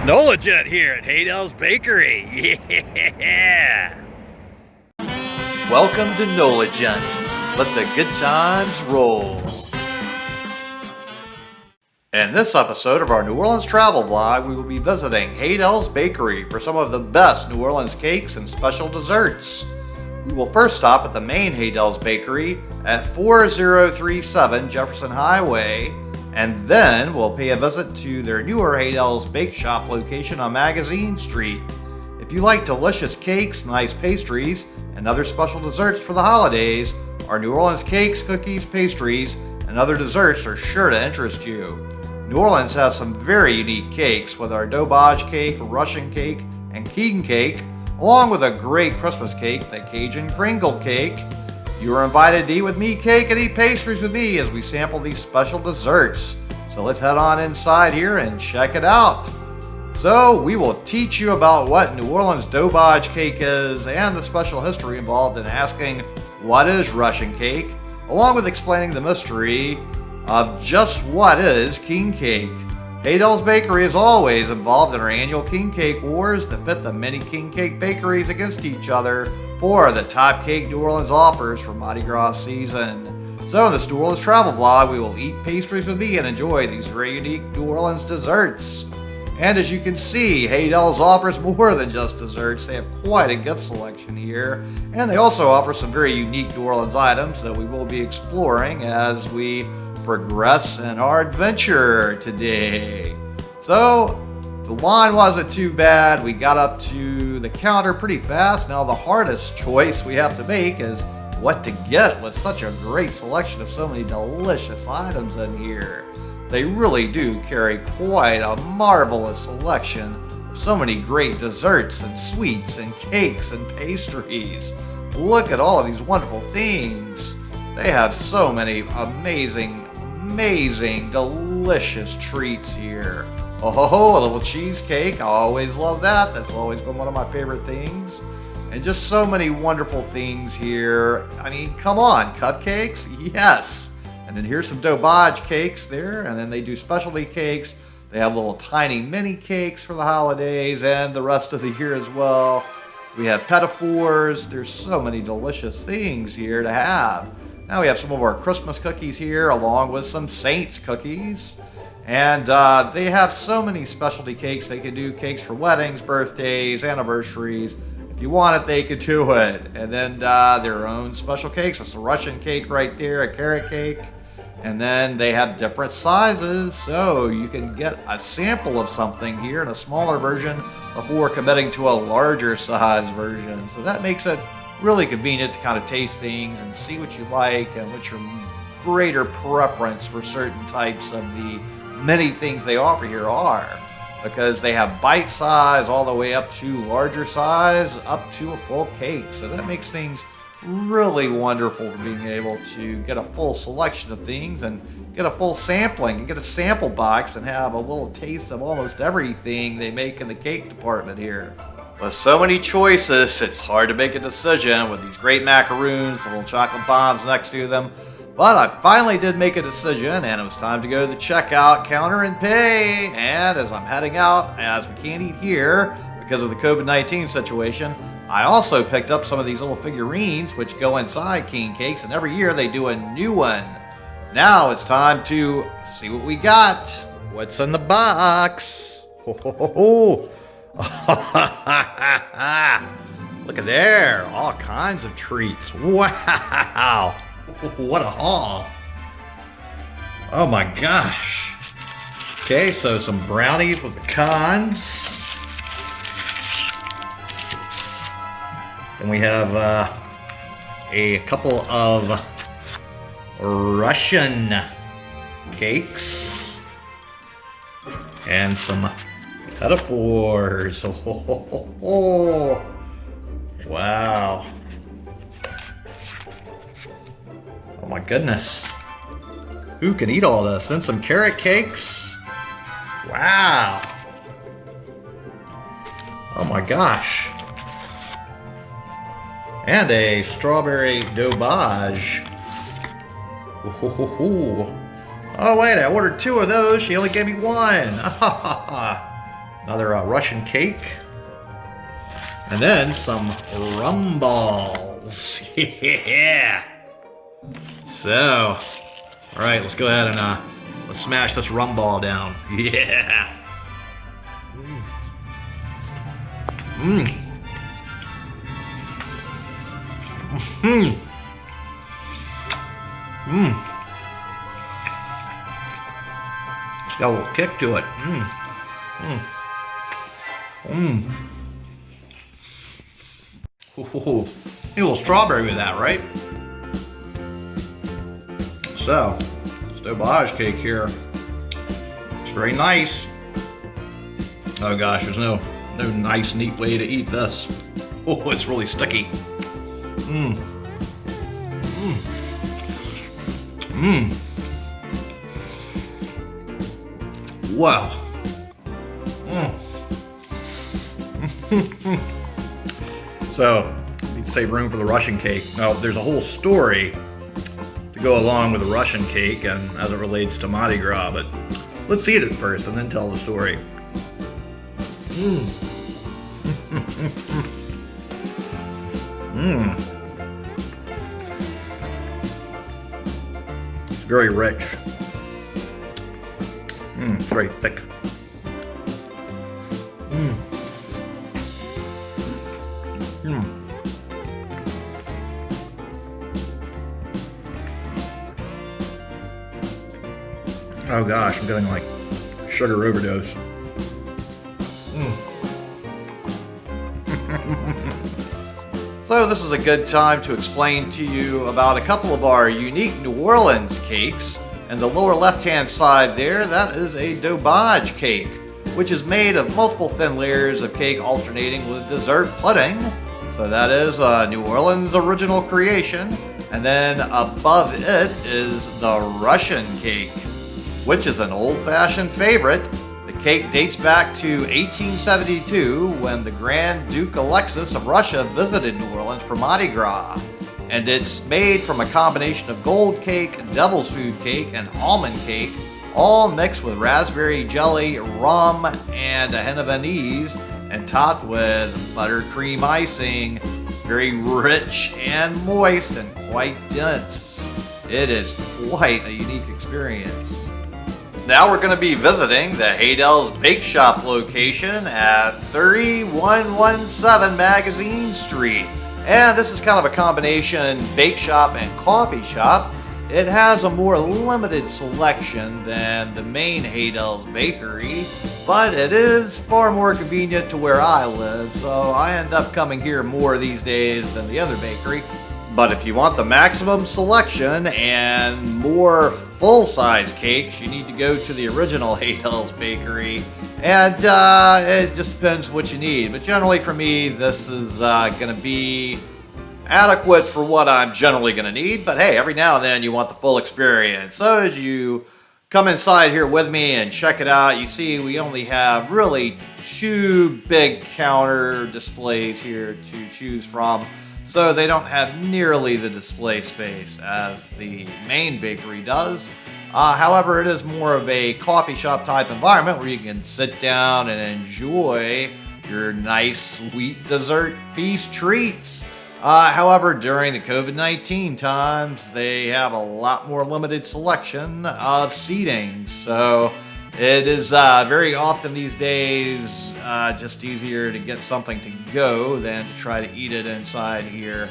Jet here at Haydel's Bakery. Yeah! Welcome to Gent. Let the good times roll. In this episode of our New Orleans travel vlog, we will be visiting Haydel's Bakery for some of the best New Orleans cakes and special desserts. We will first stop at the main Haydel's Bakery at 4037 Jefferson Highway, and then we'll pay a visit to their newer Haydel's Bake Shop location on Magazine Street. If you like delicious cakes, nice pastries, and other special desserts for the holidays, our New Orleans cakes, cookies, pastries, and other desserts are sure to interest you. New Orleans has some very unique cakes with our Doberge cake, Russian cake, and Cajun cake, along with a great Christmas cake, the Cajun Kringle Cake. You are invited to eat with me cake and eat pastries with me as we sample these special desserts. So let's head on inside here and check it out. So we will teach you about what New Orleans Doberge cake is and the special history involved in asking what is Russian cake, along with explaining the mystery of just what is king cake. Haydel's Bakery is always involved in our annual king cake wars that pit the many king cake bakeries against each other for the top cake New Orleans offers for Mardi Gras season. So in this New Orleans travel vlog, we will eat pastries with me and enjoy these very unique New Orleans desserts. And as you can see, Haydel's offers more than just desserts. They have quite a gift selection here, and they also offer some very unique New Orleans items that we will be exploring as we progress in our adventure today. So the line wasn't too bad. We got up to the counter pretty fast. Now the hardest choice we have to make is what to get with such a great selection of so many delicious items in here. They really do carry quite a marvelous selection of so many great desserts and sweets and cakes and pastries. Look at all of these wonderful things. They have so many amazing, delicious treats here. Oh, a little cheesecake. I always love that. That's always been one of my favorite things. And just so many wonderful things here. I mean, come on, cupcakes? Yes. And then here's some Doberge cakes there. And then they do specialty cakes. They have little tiny mini cakes for the holidays and the rest of the year as well. We have petit fours. There's so many delicious things here to have. Now we have some of our Christmas cookies here, along with some Saints cookies. And they have so many specialty cakes. They can do cakes for weddings, birthdays, anniversaries. If you want it, they could do it. And then their own special cakes. That's a Russian cake right there, a carrot cake. And then they have different sizes, so you can get a sample of something here in a smaller version before committing to a larger size version. So that makes it really convenient to kind of taste things and see what you like and what your greater preference for certain types of the many things they offer here are, because they have bite size all the way up to larger size up to a full cake. So that makes things really wonderful for being able to get a full selection of things and get a full sampling and get a sample box and have a little taste of almost everything they make in the cake department here. With so many choices, it's hard to make a decision with these great macaroons, the little chocolate bombs next to them. But I finally did make a decision, and it was time to go to the checkout counter and pay. And as I'm heading out, as we can't eat here because of the COVID-19 situation, I also picked up some of these little figurines which go inside king cakes, and every year they do a new one. Now it's time to see what we got. What's in the box? Ho, ho, ho, ho. Look at there, all kinds of treats. Wow, what a haul. Oh my gosh. Okay, so some brownies with pecans. Then we have a couple of Russian cakes and some petit fours. Oh, wow. Oh my goodness. Who can eat all this? Then some carrot cakes. Wow. Oh my gosh. And a strawberry Doberge. Oh wait, I ordered 2 of those. She only gave me 1. Another Russian cake. And then some rum balls. Yeah. So, all right, let's go ahead and let's smash this rum ball down. Yeah. Mmm. Mmm. Mmm. It's got a little kick to it. Mmm. Mmm. Mmm. Ooh, a little strawberry with that, right? So, this Doberge cake here. It's very nice. Oh gosh, there's no nice, neat way to eat this. Oh, it's really sticky. Mmm. Mmm. Mmm. Wow. Mmm. So, need to save room for the Russian cake. Now, there's a whole story to go along with the Russian cake and as it relates to Mardi Gras, but let's eat it first and then tell the story. Mmm. Mmm. It's very rich. Mmm, it's very thick. Mmm. Mmm. Oh gosh, I'm getting like sugar overdose. So this is a good time to explain to you about a couple of our unique New Orleans cakes. And the lower left-hand side there, that is a Doberge cake, which is made of multiple thin layers of cake alternating with dessert pudding. So that is a New Orleans original creation. And then above it is the Russian cake, which is an old-fashioned favorite. The cake dates back to 1872 when the Grand Duke Alexis of Russia visited New Orleans for Mardi Gras. And it's made from a combination of gold cake, devil's food cake, and almond cake, all mixed with raspberry jelly, rum, and a hint of anise, and topped with buttercream icing. It's very rich and moist and quite dense. It is quite a unique experience. Now we're going to be visiting the Haydel's Bake Shop location at 3117 Magazine Street. And this is kind of a combination bake shop and coffee shop. It has a more limited selection than the main Haydel's Bakery, but it is far more convenient to where I live, so I end up coming here more these days than the other bakery. But if you want the maximum selection and more full-size cakes, you need to go to the original Haydel's Bakery. And it just depends what you need. But generally for me, this is going to be adequate for what I'm generally going to need. But hey, every now and then you want the full experience. So as you come inside here with me and check it out, you see we only have really two big counter displays here to choose from. So they don't have nearly the display space as the main bakery does. However, it is more of a coffee shop type environment where you can sit down and enjoy your nice sweet dessert feast treats. However, during the COVID-19 times, they have a lot more limited selection of seating. So it is very often these days just easier to get something to go than to try to eat it inside here.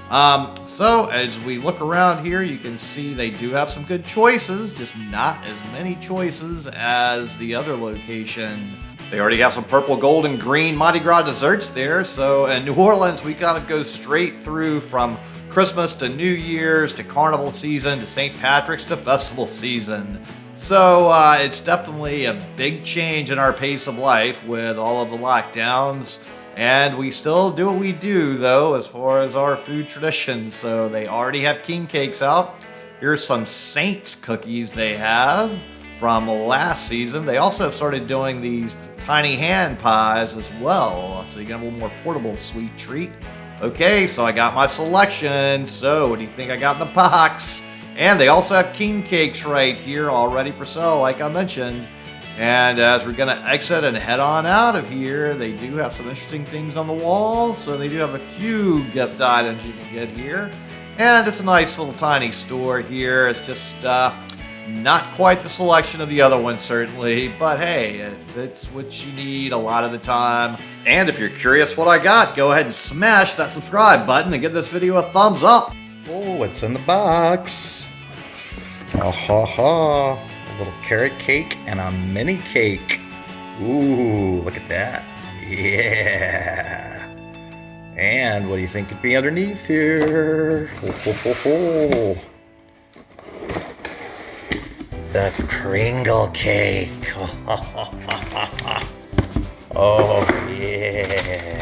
So as we look around here, you can see they do have some good choices, just not as many choices as the other location. They already have some purple, gold, and green Mardi Gras desserts there. So in New Orleans, we kind of go straight through from Christmas to New Year's to Carnival season to St. Patrick's to festival season. So it's definitely a big change in our pace of life with all of the lockdowns. And we still do what we do, though, as far as our food traditions. So they already have king cakes out. Here's some Saints cookies they have from last season. They also have started doing these tiny hand pies as well. So you get a little more portable sweet treat. Okay, so I got my selection. So what do you think I got in the box? And they also have king cakes right here all ready for sale, like I mentioned. And as we're going to exit and head on out of here, they do have some interesting things on the walls. So they do have a few gift items you can get here. And it's a nice little tiny store here. It's just not quite the selection of the other ones, certainly. But hey, if it's what you need a lot of the time. And if you're curious what I got, go ahead and smash that subscribe button and give this video a thumbs up. Oh, what's in the box? Ha ha ha. A little carrot cake and a mini cake. Ooh, look at that. Yeah. And what do you think could be underneath here? Ho, ho, ho, ho. The Kringle Cake. Oh, yeah.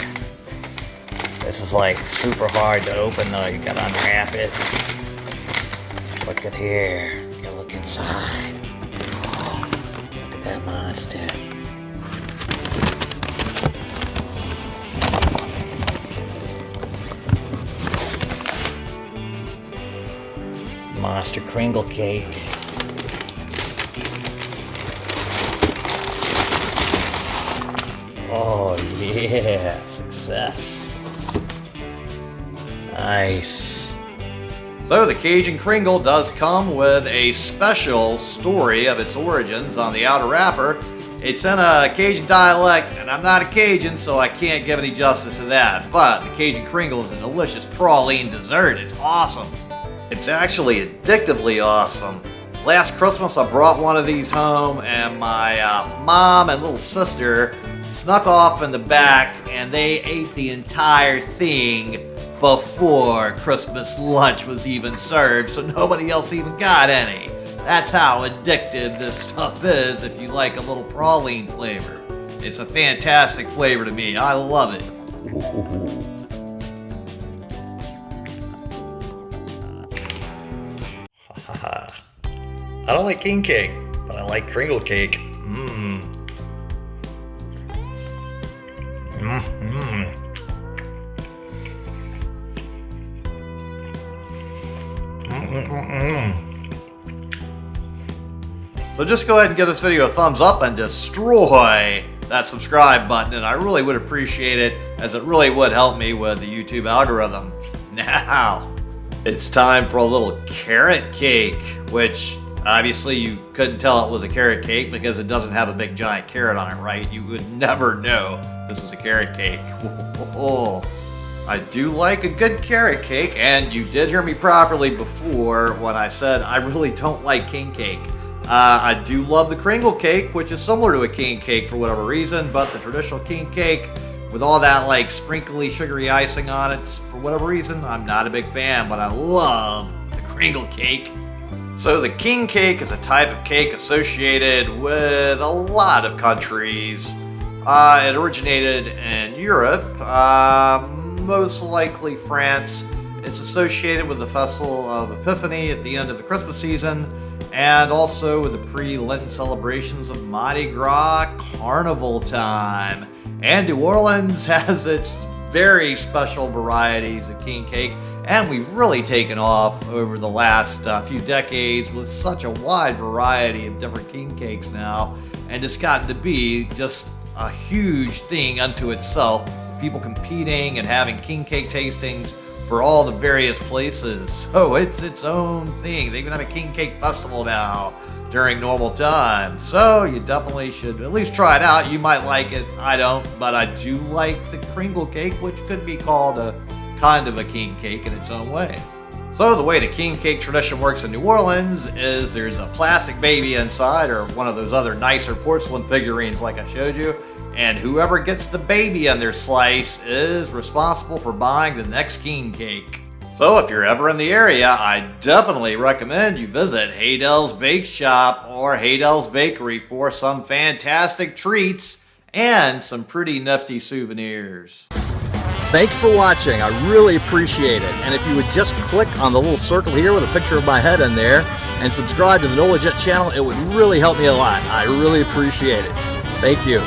This is like super hard to open though. You gotta unwrap it. Look at here. You look inside. Oh, look at that monster. Monster Kringle Cake. Oh yeah, success. Nice. So the Cajun Kringle does come with a special story of its origins on the outer wrapper. It's in a Cajun dialect, and I'm not a Cajun, so I can't give any justice to that. But the Cajun Kringle is a delicious praline dessert. It's awesome. It's actually addictively awesome. Last Christmas I brought one of these home, and my mom and little sister snuck off in the back, and they ate the entire thing before Christmas lunch was even served, so nobody else even got any. That's how addictive this stuff is if you like a little praline flavor. It's a fantastic flavor to me. I love it. I don't like king cake, but I like Kringle Cake. Mmm. Mmm. So just go ahead and give this video a thumbs up and destroy that subscribe button, and I really would appreciate it, as it really would help me with the YouTube algorithm. Now, it's time for a little carrot cake, which obviously you couldn't tell it was a carrot cake because it doesn't have a big giant carrot on it, right? You would never know this was a carrot cake. I do like a good carrot cake, and you did hear me properly before when I said I really don't like king cake. I do love the Kringle Cake, which is similar to a king cake for whatever reason, but the traditional king cake with all that like sprinkly sugary icing on it, for whatever reason, I'm not a big fan, but I love the Kringle Cake. So the king cake is a type of cake associated with a lot of countries. It originated in Europe, most likely France. It's associated with the Festival of Epiphany at the end of the Christmas season, and also with the pre-Lenten celebrations of Mardi Gras carnival time. And New Orleans has its very special varieties of king cake, and we've really taken off over the last few decades with such a wide variety of different king cakes now, and it's gotten to be just a huge thing unto itself. People competing and having king cake tastings for all the various places. So it's its own thing. They even have a king cake festival now during normal time. So you definitely should at least try it out. You might like it. I don't, but I do like the Kringle Cake, which could be called a kind of a king cake in its own way. So the way the king cake tradition works in New Orleans is there's a plastic baby inside, or one of those other nicer porcelain figurines like I showed you, and whoever gets the baby on their slice is responsible for buying the next king cake. So if you're ever in the area, I definitely recommend you visit Haydel's Bake Shop or Haydel's Bakery for some fantastic treats and some pretty nifty souvenirs. Thanks for watching. I really appreciate it. And if you would just click on the little circle here with a picture of my head in there and subscribe to the No Legit channel, it would really help me a lot. I really appreciate it. Thank you.